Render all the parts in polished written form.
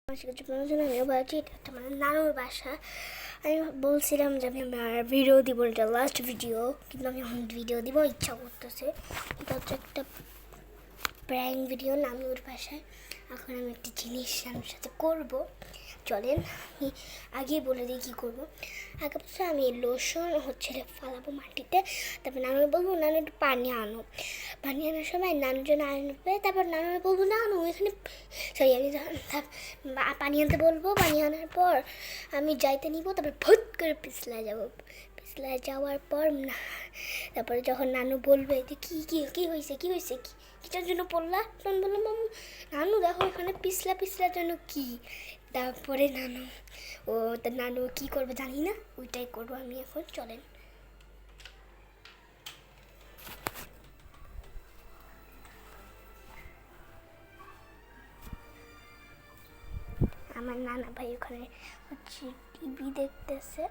আমি বলছি এটা একটা মানে নানুর বাসা। আমি বলছিলাম যে আমি আমার ভিডিও দিব, এটা লাস্ট ভিডিও, কিন্তু আমি এখন ভিডিও দিব ইচ্ছা করতেছে। এটা হচ্ছে একটা প্র্যাঙ্ক ভিডিও নানুর বাসায়। এখন আমি একটা জিনিস নানুর সাথে করবো, চলেন আমি আগেই বলে দিই কী করবো। আগে বছর আমি লোশন হচ্ছে ফালাবো মাটিতে, তারপর নানু বলবো নানু একটু পানি আনো। পানি আনার সময় নানুর জন্য আনবে, তারপর নানু বলবো নানু এখানে সরি আমি পানি আনতে বলবো। পানি আনার পর আমি যাইতে নিব, তারপর ভুত করে পিছলা যাব। পিছলা যাওয়ার পর তারপরে যখন নানু বলবে যে কী কী কী হয়েছে কী হয়েছে কিটার জন্য পড়লা, তখন বললাম নানু দেখো এখানে পিছলার জন্য কী। তারপরে নানু কী করবে জানি না, ওইটাই করবো আমি এখন। চলেন আমার নানা ভাই ওখানে হচ্ছে টিভি দেখতেছে।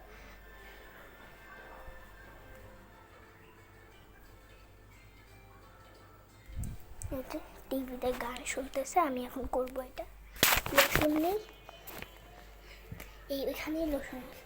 টিভিতে গান শুনতেছে, আমি এখন করবো এটা। লোশন নেই, এইখানেই লোশন আছে।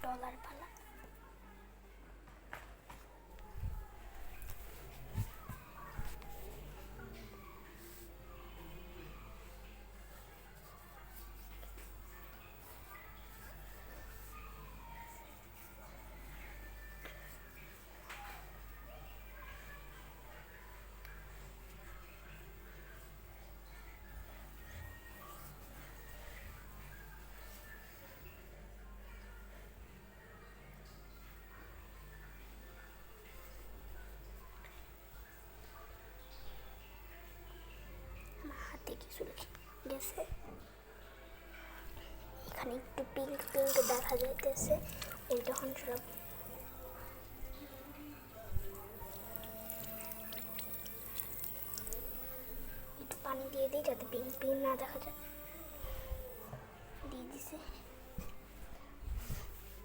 ডলার পালা হাতে কিছু গেছে। এখানে একটু পিঙ্ক দেখা যাইতেছে, এই তখন সব একটু পানি দিয়ে দিই যাতে পিঙ্ক না দেখা যায়। দিয়ে দিছে,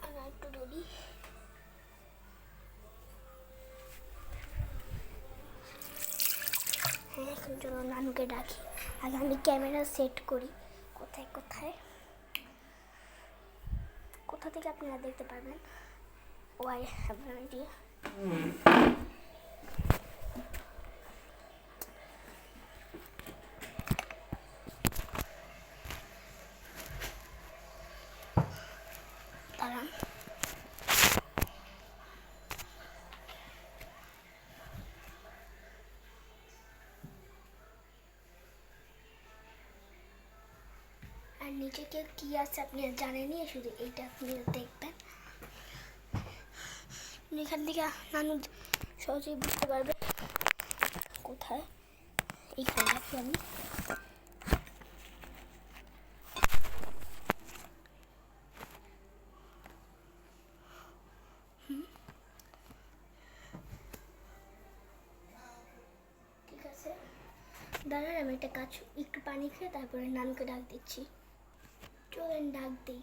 আর একটু দড়ি। হ্যাঁ, এখন চলো নানুকে ডাকি। আগে আমি ক্যামেরা সেট করি কোথায় কোথা থেকে আপনারা দেখতে পারবেন। Why have no idea. দাঁড়ান, আর নিচে কি আছে আপনি জানেনই, শুধু এইটা আপনি দেখবেন। এখান থেকে নানু সহজেই বুঝতে পারবে কোথায়। এইখানে রাখি আমি। ঠিক আছে, দাঁড়ান আমি একটা কাজ, একটু পানি খেয়ে তারপরে নানুকে ডাক দিচ্ছি। চলেন ডাক দিই।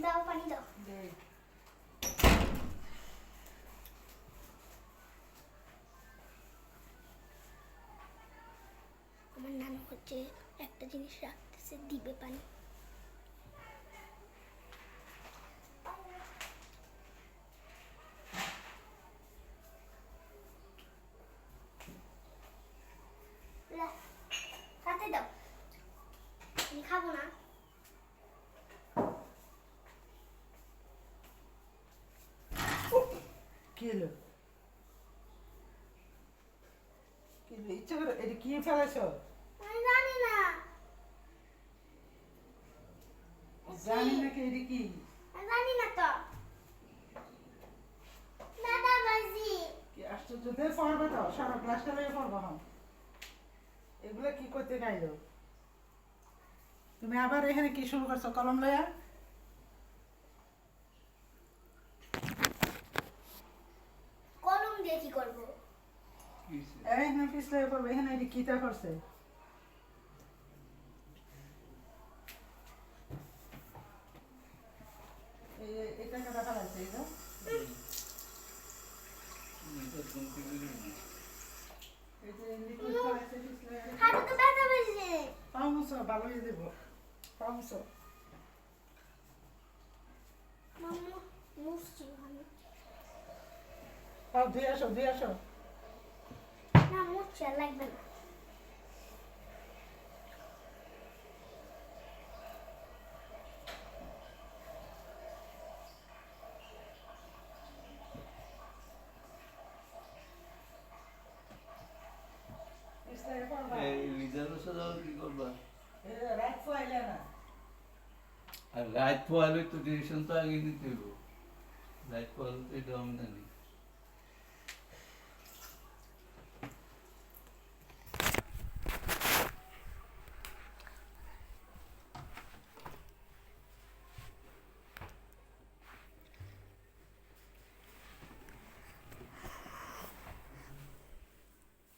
দাও পানি দাও। আমার নানু হচ্ছে একটা জিনিস রাখতেছে, দিবে পানি। খাতে দাও, আমি খাবো না। কি হলো? ইচ্ছা করে এটা কি ফেলেছ? আমি জানি না। নাকি এটি কি? জানি না তো দাদা বাজি কি আশ্চর্য, দে পড়বে তো, সারা ক্লাসটা লয়ে পড়বো হন। এগুলো কি করতে গাইলো? তুমি আবার এখানে কি শুরু করছো কলম লয়া? কলম দিয়ে কি করব? এখানে পিস লয়ে পড়বে, এখানে এটি কিতা করছে? এটা কথা ফেলাইছে, এই যে। এই যে লিকুইড ফেলাইছে পিস লয়ে। হাতে তো ব্যথা পেয়েছে। পাও মুছো, ভালো হয়ে দেবো। পাও মুছো। মাম্মু মুছছি আমি। পাও ধুয়ে আসো, ধুয়ে আসো। না মুছছি আর লাগবে না। পিস লয়ে পড়বা। এই রিজার্ভেশন আর কি করবা? এই যে রাত ফুয়াইলে না। আর রাত পোয়ালে তো ডিসিশন তো আগে নিতে হইব। রাত পোয়ালে তো এটা আমি জানি।